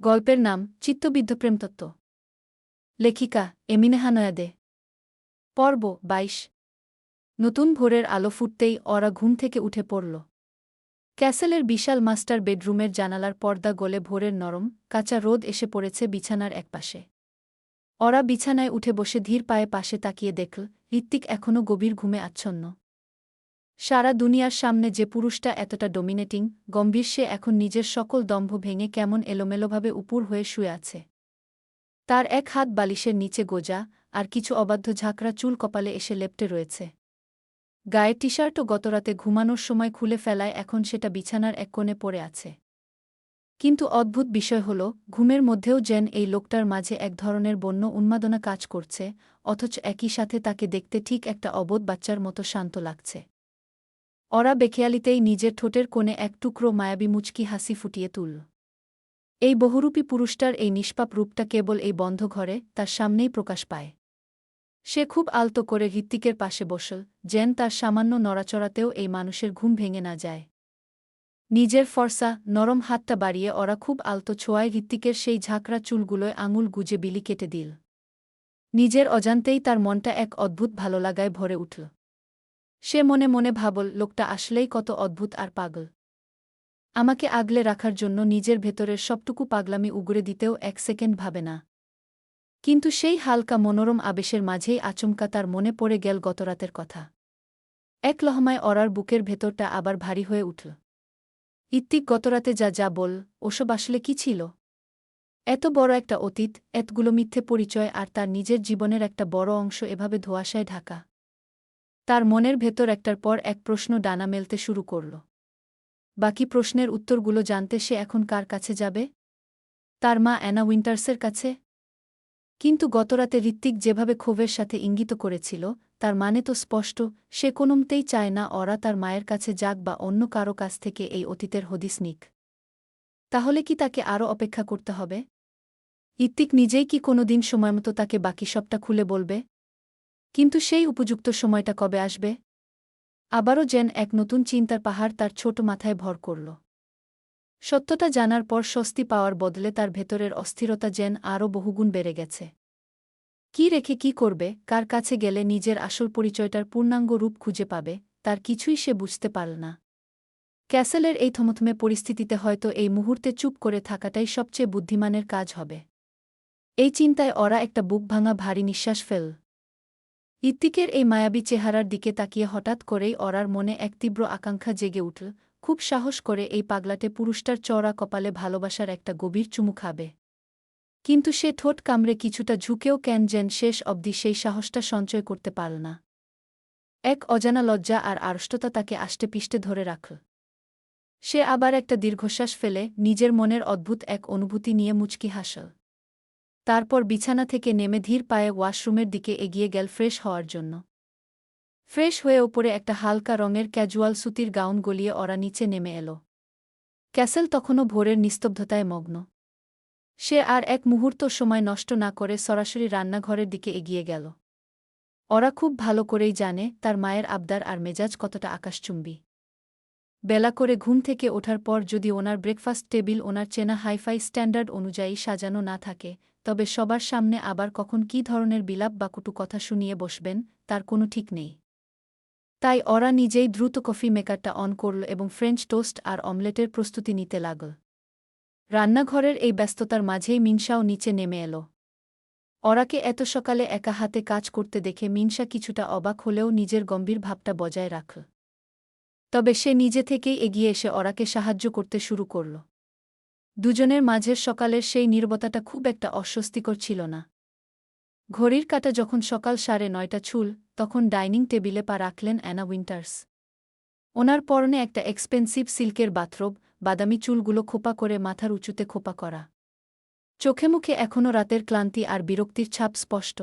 গল্পের নাম চিত্তবিদ্ধ প্রেমতত্ত্ব। লেখিকা এমিনেহা নয়াদে। পর্ব ২২। নতুন ভোরের আলো ফুটতেই ওরা ঘুম থেকে উঠে পড়ল। ক্যাসেলের বিশাল মাস্টার বেডরুমের জানালার পর্দা গলে ভোরের নরম কাঁচা রোদ এসে পড়েছে বিছানার একপাশে। ওরা বিছানায় উঠে বসে ধীর পায়ে পাশে তাকিয়ে দেখল ঋত্বিক এখনও গভীর ঘুমে আচ্ছন্ন। সারা দুনিয়ার সামনে যে পুরুষটা এতটা ডমিনেটিং গম্ভীর, সে এখন নিজের সকল দম্ভ ভেঙে কেমন এলোমেলোভাবে উপুর হয়ে শুয়ে আছে। তার এক হাত বালিশের নিচে গোজা, আর কিছু অবাধ্য ঝাঁকড়া চুল কপালে এসে লেপ্টে রয়েছে। গায়ে টি-শার্টও গতরাতে ঘুমানোর সময় খুলে ফেলায় এখন সেটা বিছানার এক কোণে পড়ে আছে। কিন্তু অদ্ভুত বিষয় হল, ঘুমের মধ্যেও যেন এই লোকটার মাঝে এক ধরনের বন্য উন্মাদনা কাজ করছে, অথচ একই সাথে তাকে দেখতে ঠিক একটা অবোধ বাচ্চার মতো শান্ত লাগছে। ওরা বেখেয়ালিতেই নিজের ঠোঁটের কোণে এক টুকরো মায়াবী মুচকি হাসি ফুটিয়ে তুলল। এই বহুরূপী পুরুষটার এই নিষ্পাপ রূপটা কেবল এই বন্ধ ঘরে তার সামনেই প্রকাশ পায়। সে খুব আলতো করে ঋত্বিকের পাশে বসল, যেন তার সামান্য নড়াচড়াতেও এই মানুষের ঘুম ভেঙে না যায়। নিজের ফর্সা নরম হাতটা বাড়িয়ে ওরা খুব আলতো ছোঁয়ায় ঋত্বিকের সেই ঝাঁকড়া চুলগুলোয় আঙুল গুজে বিলি কেটে দিল। নিজের অজান্তেই তার মনটা এক অদ্ভুত ভালোলাগায় ভরে উঠল। সে মনে মনে ভাবল, লোকটা আসলেই কত অদ্ভুত আর পাগল। আমাকে আগলে রাখার জন্য নিজের ভেতরের সবটুকু পাগলামি উগরে দিতেও এক সেকেন্ড ভাবে না। কিন্তু সেই হালকা মনোরম আবেশের মাঝেই আচমকা তার মনে পড়ে গেল গতরাতের কথা। এক লহমায় ওরার বুকের ভেতরটা আবার ভারী হয়ে উঠল। ঋত্বিক গতরাতে যা যা বল, ওসব আসলে কি ছিল? এত বড় একটা অতীত, এতগুলো মিথ্যে পরিচয়, আর তার নিজের জীবনের একটা বড় অংশ এভাবে ধোঁয়াশায় ঢাকা। তার মনের ভেতর একটার পর এক প্রশ্ন ডানা মেলতে শুরু করল। বাকি প্রশ্নের উত্তরগুলো জানতে সে এখন কার কাছে যাবে? তার মা অ্যানা উইন্টার্সের কাছে? কিন্তু গতরাতে ঋত্বিক যেভাবে ক্ষোভের সাথে ইঙ্গিত করেছিল, তার মানে তো স্পষ্ট, সে কোনোমতেই চায় না ওরা তার মায়ের কাছে যাক বা অন্য কারো কাছ থেকে এই অতীতের হদিস নিক। তাহলে কি তাকে আরও অপেক্ষা করতে হবে? ঋত্বিক নিজেই কি কোনোদিন সময়মতো তাকে বাকি সবটা খুলে বলবে? কিন্তু সেই উপযুক্ত সময়টা কবে আসবে? আবারও যেন এক নতুন চিন্তার পাহাড় তার ছোট মাথায় ভর করল। সত্যটা জানার পর স্বস্তি পাওয়ার বদলে তার ভেতরের অস্থিরতা যেন আরও বহুগুণ বেড়ে গেছে। কি রেখে কি করবে, কার কাছে গেলে নিজের আসল পরিচয়টার পূর্ণাঙ্গ রূপ খুঁজে পাবে, তার কিছুই সে বুঝতে পারল না। ক্যাসেলের এই থমথমে পরিস্থিতিতে হয়তো এই মুহূর্তে চুপ করে থাকাটাই সবচেয়ে বুদ্ধিমানের কাজ হবে। এই চিন্তায় ওরা একটা বুক ভাঙা ভারী নিঃশ্বাস ফেল। ঋত্বিকের এই মায়াবী চেহারার দিকে তাকিয়ে হঠাৎ করেই ওরার মনে এক তীব্র আকাঙ্ক্ষা জেগে উঠল, খুব সাহস করে এই পাগলাটে পুরুষটার চওড়া কপালে ভালোবাসার একটা গভীর চুমু খাবে। কিন্তু সে ঠোঁট কামড়ে কিছুটা ঝুঁকেও কেন যেন শেষ অবধি সেই সাহসটা সঞ্চয় করতে পারল না। এক অজানা লজ্জা আর আড়ষ্টতা তাকে আষ্টেপৃষ্টে ধরে রাখল। সে আবার একটা দীর্ঘশ্বাস ফেলে নিজের মনের অদ্ভুত এক অনুভূতি নিয়ে মুচকি হাসল। তারপর বিছানা থেকে নেমে ধীর পায়ে ওয়াশরুমের দিকে এগিয়ে গেল ফ্রেশ হওয়ার জন্য। ফ্রেশ হয়ে ওপরে একটা হালকা রঙের ক্যাজুয়াল সুতির গাউন গলিয়ে ওরা নিচে নেমে এল। ক্যাসেল তখনও ভোরের নিস্তব্ধতায় মগ্ন। সে আর এক মুহূর্ত সময় নষ্ট না করে সরাসরি রান্নাঘরের দিকে এগিয়ে গেল। ওরা খুব ভালো করেই জানে তার মায়ের আবদার আর মেজাজ কতটা আকাশচুম্বী। বেলা করে ঘুম থেকে ওঠার পর যদি ওনার ব্রেকফাস্ট টেবিল ওনার চেনা হাইফাই স্ট্যান্ডার্ড অনুযায়ী সাজানো না থাকে, তবে সবার সামনে আবার কখন কী ধরনের বিলাপ বা কটু কথা শুনিয়ে বসবেন, তার কোনো ঠিক নেই। তাই ওরা নিজেই দ্রুত কফি মেকারটা অন করল এবং ফ্রেঞ্চ টোস্ট আর অমলেটের প্রস্তুতি নিতে লাগল। রান্নাঘরের এই ব্যস্ততার মাঝেই মিনসাও নিচে নেমে এল। ওরাকে এত সকালে একা হাতে কাজ করতে দেখে মিনসা কিছুটা অবাক হলেও নিজের গম্ভীর ভাবটা বজায় রাখল। তবে সে নিজে থেকেই এগিয়ে এসে ওরাকে সাহায্য করতে শুরু করল। দুজনের মাঝের সকালের সেই নীরবতাটা খুব একটা অস্বস্তিকর ছিল না। ঘড়ির কাঁটা যখন সকাল 9:30 ছুল, তখন ডাইনিং টেবিলে পা রাখলেন অ্যানা উইন্টার্স। ওনার পরনে একটা এক্সপেন্সিভ সিল্কের বাথরোব, বাদামি চুলগুলো খোপা করে মাথার উঁচুতে খোপা করা। চোখে মুখে এখনও রাতের ক্লান্তি আর বিরক্তির ছাপ স্পষ্ট।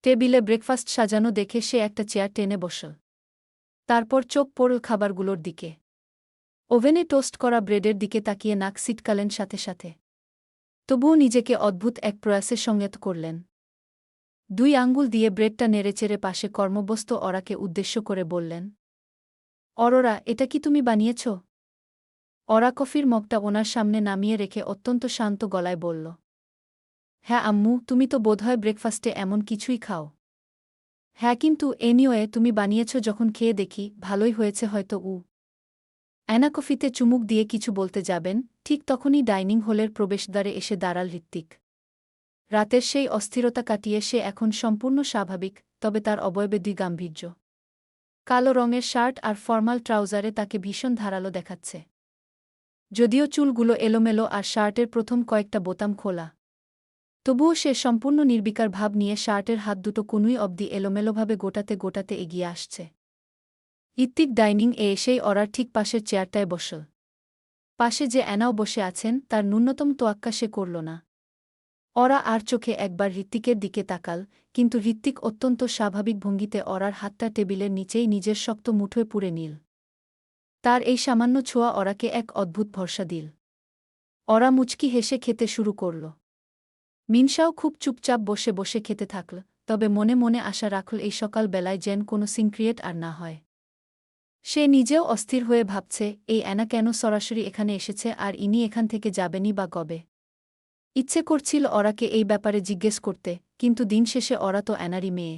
টেবিলে ব্রেকফাস্ট সাজানো দেখে সে একটা চেয়ার টেনে বসল। তারপর চোখ পড়ল খাবারগুলোর দিকে। ওভেনে টোস্ট করা ব্রেডের দিকে তাকিয়ে নাক সিটকালেন সাথে সাথে। তবুও নিজেকে অদ্ভুত এক প্রয়াসে সংযত করলেন। 2 আঙ্গুল দিয়ে ব্রেডটা নেড়েচেড়ে পাশে কর্মব্যস্ত ওরাকে উদ্দেশ্য করে বললেন, অরোরা, এটা কি তুমি বানিয়েছ? অরা কফির মগটা ওনার সামনে নামিয়ে রেখে অত্যন্ত শান্ত গলায় বলল, হ্যাঁ আম্মু, তুমি তো বোধহয় ব্রেকফাস্টে এমন কিছুই খাও। হ্যাঁ, কিন্তু এনিওয়ে তুমি বানিয়েছ যখন খেয়ে দেখি, ভালোই হয়েছে হয়তো। অ্যানা কফিতে চুমুক দিয়ে কিছু বলতে যাবেন, ঠিক তখনই ডাইনিং হলের প্রবেশদ্বারে এসে দাঁড়াল ঋত্বিক। রাতের সেই অস্থিরতা কাটিয়ে সে এখন সম্পূর্ণ স্বাভাবিক, তবে তার অবয়বে দুই গাম্ভীর্য। কালো রঙের শার্ট আর ফর্মাল ট্রাউজারে তাকে ভীষণ ধারালো দেখাচ্ছে। যদিও চুলগুলো এলোমেলো আর শার্টের প্রথম কয়েকটা বোতাম খোলা, তবুও সে সম্পূর্ণ নির্বিকার ভাব নিয়ে শার্টের হাত দুটো কনুই অবধি এলোমেলোভাবে গোটাতে গোটাতে এগিয়ে আসছে। ঋত্বিক ডাইনিং এ এসেই অরার ঠিক পাশের চেয়ারটায় বসল। পাশে যে অ্যানাও বসে আছেন তার ন্যূনতম তোয়াক্কা সে করল না। অরা আর চোখে একবার ঋত্বিকের দিকে তাকাল, কিন্তু ঋত্বিক অত্যন্ত স্বাভাবিক ভঙ্গিতে অরার হাতটা টেবিলের নিচেই নিজের শক্ত মুঠোয় পুরে নিল। তার এই সামান্য ছোঁয়া অরাকে এক অদ্ভুত ভরসা দিল। অরা মুচকি হেসে খেতে শুরু করল। মিনশাও খুব চুপচাপ বসে বসে খেতে থাকল, তবে মনে মনে আশা রাখল এই সকাল বেলায় যেন কোনো সিনক্রিয়েট আর না হয়। সে নিজেও অস্থির হয়ে ভাবছে, এই অ্যানা কেন সরাসরি এখানে এসেছে আর ইনি এখান থেকে যাবেনই বা কবে। ইচ্ছে করছিল অরাকে এই ব্যাপারে জিজ্ঞেস করতে, কিন্তু দিন শেষে অরা তো অ্যানারই মেয়ে।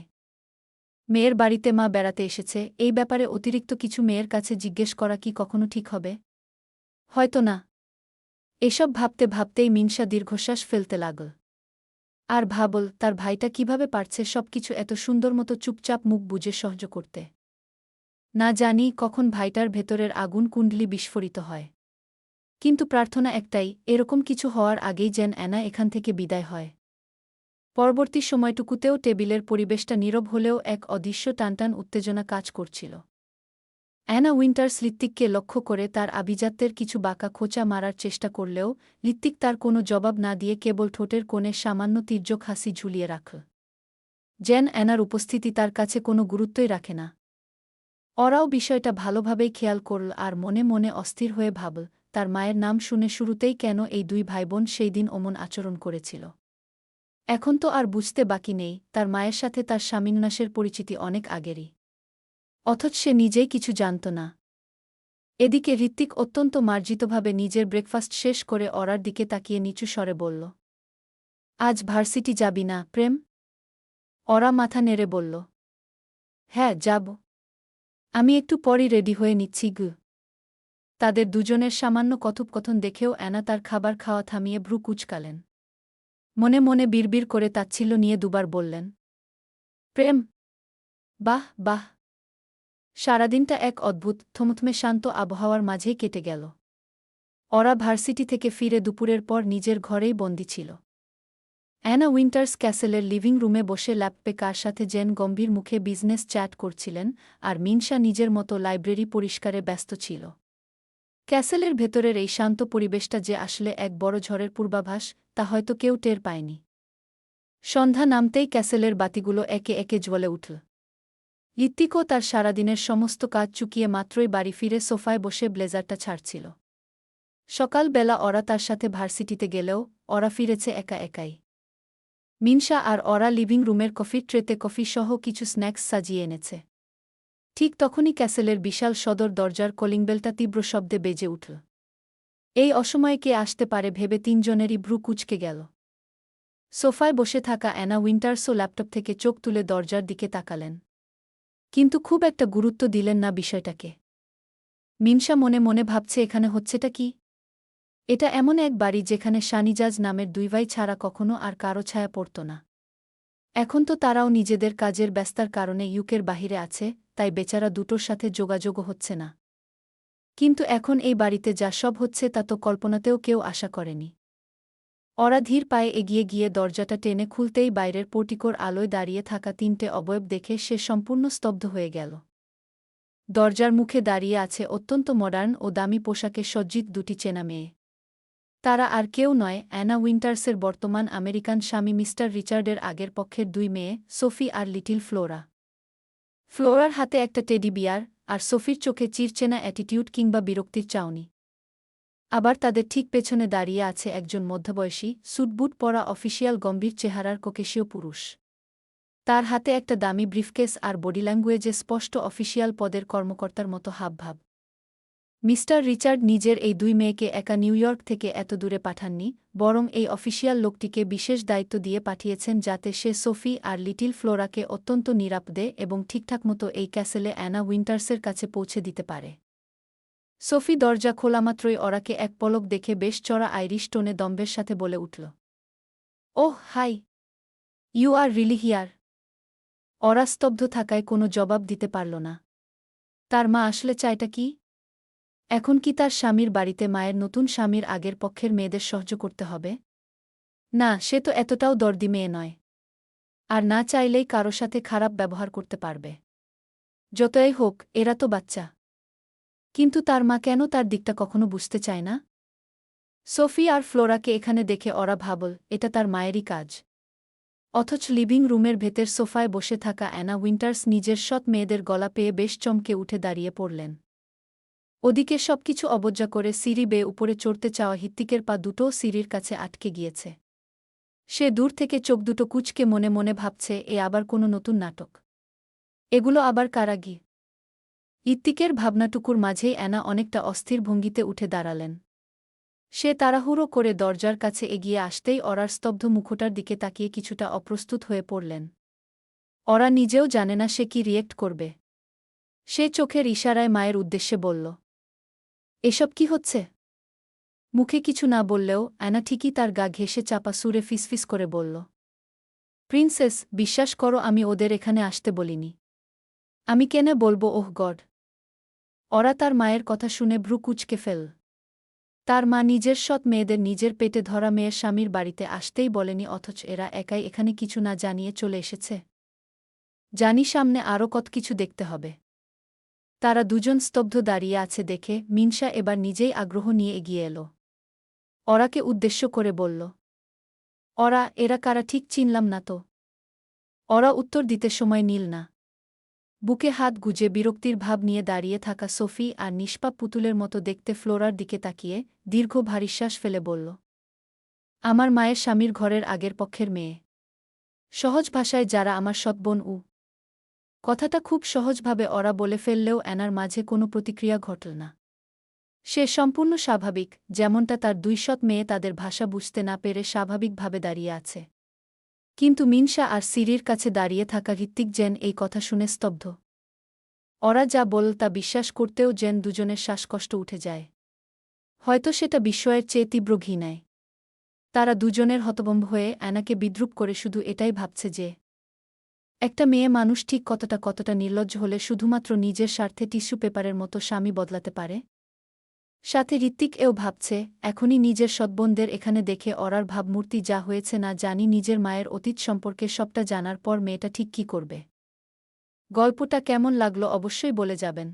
মেয়ের বাড়িতে মা বেড়াতে এসেছে, এই ব্যাপারে অতিরিক্ত কিছু মেয়ের কাছে জিজ্ঞেস করা কি কখনো ঠিক হবে? হয়তো না। এসব ভাবতে ভাবতেই মিনশা দীর্ঘশ্বাস ফেলতে লাগল। আর ভাবল, তার ভাইটা কিভাবে পারছে সবকিছু এত সুন্দর মতো চুপচাপ মুখ বুজে সহ্য করতে। না জানি কখন ভাইটার ভেতরের আগুন কুণ্ডলি বিস্ফোরিত হয়। কিন্তু প্রার্থনা একটাই, এরকম কিছু হওয়ার আগেই যেন অ্যানা এখান থেকে বিদায় হয়। পরবর্তী সময়টুকুতেও টেবিলের পরিবেশটা নীরব হলেও এক অদৃশ্য টানটান উত্তেজনা কাজ করছিল। অ্যানা উইন্টার্স ঋত্বিককে লক্ষ্য করে তার আভিজাত্যের কিছু বাঁকা খোঁচা মারার চেষ্টা করলেও ঋত্বিক তার কোনো জবাব না দিয়ে কেবল ঠোঁটের কোণে সামান্য তির্যক হাসি ঝুলিয়ে রাখল। যেন অ্যানার উপস্থিতি তার কাছে কোনো গুরুত্বই রাখে না। ওরাও বিষয়টা ভালোভাবেই খেয়াল করল আর মনে মনে অস্থির হয়ে ভাবল, তার মায়ের নাম শুনে শুরুতেই কেন এই দুই ভাইবোন সেই দিন অমন আচরণ করেছিল। এখন তো আর বুঝতে বাকি নেই, তার মায়ের সাথে তার স্বামীন্যাসের পরিচিতি অনেক আগেরই। অথচ সে নিজেই কিছু জানত না। এদিকে ঋত্বিক অত্যন্ত মার্জিতভাবে নিজের ব্রেকফাস্ট শেষ করে অরার দিকে তাকিয়ে নিচু স্বরে বলল, আজ ভার্সিটি যাবি না, প্রেম? অরা মাথা নেড়ে বলল, হ্যাঁ, যাব। আমি একটু পরই রেডি হয়ে নিচ্ছি গু। তাদের দুজনের সামান্য কথোপকথন দেখেও অ্যানা তার খাবার খাওয়া থামিয়ে ভ্রু কুঁচকালেন। মনে মনে বিড়বিড় করে তাচ্ছিল্য নিয়ে দুবার বললেন, প্রেম? বাহ বাহ। সারাদিনটা এক অদ্ভুত থমথমে শান্ত আবহাওয়ার মাঝেই কেটে গেল। ওরা ভার্সিটি থেকে ফিরে দুপুরের পর নিজের ঘরেই বন্দী ছিল। অ্যানা উইন্টার্স ক্যাসেলের লিভিং রুমে বসে ল্যাপটপে কার সাথে যেন গম্ভীর মুখে বিজনেস চ্যাট করছিলেন, আর মিনশা নিজের মতো লাইব্রেরি পরিষ্কারে ব্যস্ত ছিল। ক্যাসেলের ভেতরের এই শান্ত পরিবেশটা যে আসলে এক বড় ঝড়ের পূর্বাভাস, তা হয়তো কেউ টের পায়নি। সন্ধ্যা নামতেই ক্যাসেলের বাতিগুলো একে একে জ্বলে উঠল। ঋত্বিকও তার সারাদিনের সমস্ত কাজ চুকিয়ে মাত্রই বাড়ি ফিরে সোফায় বসে ব্লেজারটা ছাড়ছিল। সকালবেলা ওরা তার সাথে ভার্সিটিতে গেলেও ওরা ফিরেছে একা একাই। মিনশা আর ওরা লিভিং রুমের কফির ট্রেতে কফি সহ কিছু স্ন্যাক্স সাজিয়ে এনেছে। ঠিক তখনই ক্যাসেলের বিশাল সদর দরজার কলিংবেলটা তীব্র শব্দে বেজে উঠল। এই অসময়ে কে আসতে পারে ভেবে তিনজনেরই ভ্রু কুঁচকে গেল। সোফায় বসে থাকা অ্যানা উইন্টার্সও ল্যাপটপ থেকে চোখ তুলে দরজার দিকে তাকালেন, কিন্তু খুব একটা গুরুত্ব দিলেন না বিষয়টাকে। মিনশা মনে মনে ভাবছে, এখানে হচ্ছেটা কি? এটা এমন এক বাড়ি যেখানে শানিজাজ নামের দুই ভাই ছাড়া কখনো আর কারো ছায়া পড়ত না। এখন তো তারাও নিজেদের কাজের ব্যস্তার কারণে ইউকের বাহিরে আছে, তাই বেচারা দুটোর সাথে যোগাযোগও হচ্ছে না। কিন্তু এখন এই বাড়িতে যা সব হচ্ছে তা তো কল্পনাতেও কেউ আশা করেনি। ওরা ধীর পায়ে এগিয়ে গিয়ে দরজাটা টেনে খুলতেই বাইরের পোর্টিকোর আলোয় দাঁড়িয়ে থাকা তিনটে অবয়ব দেখে সে সম্পূর্ণ স্তব্ধ হয়ে গেল। দরজার মুখে দাঁড়িয়ে আছে অত্যন্ত মডার্ন ও দামি পোশাকে সজ্জিত দুটি চেনা মেয়ে। তারা আর কেউ নয়, অ্যানা উইন্টার্সের বর্তমান আমেরিকান স্বামী মিস্টার রিচার্ডের আগের পক্ষের দুই মেয়ে, সোফি আর লিটিল ফ্লোরা। ফ্লোরার হাতে একটা টেডি বিয়ার, আর সোফির চোখে চিরচেনা অ্যাটিটিউড কিংবা বিরক্তির চাউনি। আবার তাদের ঠিক পেছনে দাঁড়িয়ে আছে একজন মধ্যবয়সী, স্যুটবুট পরা অফিসিয়াল গম্ভীর চেহারার কোকেশীয় পুরুষ। তার হাতে একটা দামি ব্রিফকেস আর বডি ল্যাঙ্গুয়েজে স্পষ্ট অফিসিয়াল পদের কর্মকর্তার মতো হাবভাব। মিস্টার রিচার্ড নিজের এই দুই মেয়েকে একা নিউইয়র্ক থেকে এত দূরে পাঠাননি, বরং এই অফিসিয়াল লোকটিকে বিশেষ দায়িত্ব দিয়ে পাঠিয়েছেন যাতে সে সোফি আর লিটিল ফ্লোরাকে অত্যন্ত নিরাপদে এবং ঠিকঠাকমতো এই ক্যাসেলে অ্যানা উইন্টার্সের কাছে পৌঁছে দিতে পারে। সোফি দরজা খোলামাত্রই অরাকে এক পলক দেখে বেশ চড়া আইরিশ টোনে দম্ভের সাথে বলে উঠল, oh hi, you are really here. অরা স্তব্ধ থাকায় কোনো জবাব দিতে পারল না। তার মা আসলে চায়টা কি? এখন কি তার স্বামীর বাড়িতে মায়ের নতুন স্বামীর আগের পক্ষের মেয়েদের সহ্য করতে হবে? না, সে তো এতটাও দর্দি মেয়ে নয়। আর না চাইলেই কারো সাথে খারাপ ব্যবহার করতে পারবে। যতই হোক, এরা তো বাচ্চা। কিন্তু তার মা কেন তার দিকটা কখনো বুঝতে চায় না? সোফি আর ফ্লোরাকে এখানে দেখে ওরা ভাবল এটা তার মায়েরই কাজ। অথচ লিভিং রুমের ভেতর সোফায় বসে থাকা অ্যানা উইন্টার্স নিজের সৎ মেয়েদের গলা পেয়ে বেশ চমকে উঠে দাঁড়িয়ে পড়লেন। ওদিকে সবকিছু অবজ্ঞা করে সিঁড়ি বেয়ে উপরে চড়তে চাওয়া হিত্তিকের পা দুটোও সিঁড়ির কাছে আটকে গিয়েছে। সে দূর থেকে চোখ দুটো কুঁচকে মনে মনে ভাবছে এ আবার কোনো নতুন নাটক। এগুলো আবার কারাগি। হিত্তিকের ভাবনাটুকুর মাঝেই অ্যানা অনেকটা অস্থির ভঙ্গিতে উঠে দাঁড়ালেন। সে তাড়াহুড়ো করে দরজার কাছে এগিয়ে আসতেই অরার স্তব্ধ মুখটার দিকে তাকিয়ে কিছুটা অপ্রস্তুত হয়ে পড়লেন। অরা নিজেও জানে না সে কি রিয়েক্ট করবে। সে চোখের ইশারায় মায়ের উদ্দেশ্যে বলল, এসব কি হচ্ছে? মুখে কিছু না বললেও অ্যানা ঠিকই তার গা ঘেঁষে চাপা সুরে ফিসফিস করে বলল, প্রিন্সেস, বিশ্বাস করো আমি ওদের এখানে আসতে বলিনি। আমি কেনে বলবো? ওহ গড! অরা তার মায়ের কথা শুনে ভ্রু কুঁচকে ফেল। তার মা নিজের সৎ মেয়েদের নিজের পেটে ধরা মেয়ের স্বামীর বাড়িতে আসতেই বলেনি, অথচ এরা একাই এখানে কিছু না জানিয়ে চলে এসেছে। জানি সামনে আরও কত কিছু দেখতে হবে। তারা দুজন স্তব্ধ দাঁড়িয়ে আছে দেখে মিনসা এবার নিজেই আগ্রহ নিয়ে এগিয়ে এল। অরাকে উদ্দেশ্য করে বলল, এরা কারা ঠিক চিনলাম না তো। অরা উত্তর দিতে সময় নিল না। বুকে হাত গুজে বিরক্তির ভাব নিয়ে দাঁড়িয়ে থাকা সোফি আর নিষ্পাপ পুতুলের মতো দেখতে ফ্লোরার দিকে তাকিয়ে দীর্ঘ ভারিশ্বাস ফেলে বলল, আমার মায়ের স্বামীর ঘরের আগের পক্ষের মেয়ে। সহজ ভাষায় যারা আমার সৎ বোন। কথাটা খুব সহজভাবে অরা বলে ফেললেও অ্যানার মাঝে কোনো প্রতিক্রিয়া ঘটল না। সে সম্পূর্ণ স্বাভাবিক, যেমনটা তার দুই সৎ মেয়ে তাদের ভাষা বুঝতে না পেরে স্বাভাবিকভাবে দাঁড়িয়ে আছে। কিন্তু মিনসা আর সিঁড়ির কাছে দাঁড়িয়ে থাকা ঋত্বিক যেন এই কথা শুনে স্তব্ধ। অরা যা বলল তা বিশ্বাস করতেও যেন দুজনের শ্বাসকষ্ট উঠে যায়। হয়তো সেটা বিস্ময়ের চেয়ে তীব্র ঘৃণায়। তারা দুজনের হতভম্ব হয়ে অ্যানাকে বিদ্রূপ করে শুধু এটাই ভাবছে যে একটা মেয়ে মানুষ ঠিক কতটা নির্লজ্জ হলে শুধুমাত্র নিজের স্বার্থে টিস্যু পেপারের মতো স্বামী বদলাতে পারে। সাথে ঋত্বিক এও ভাবছে এখনই নিজের সৎবোনদের এখানে দেখে অরার ভাবমূর্তি যা হয়েছে না জানি নিজের মায়ের অতীত সম্পর্কে সবটা জানার পর মেয়েটা ঠিক কী করবে। গল্পটা কেমন লাগলো অবশ্যই বলে যাবেন।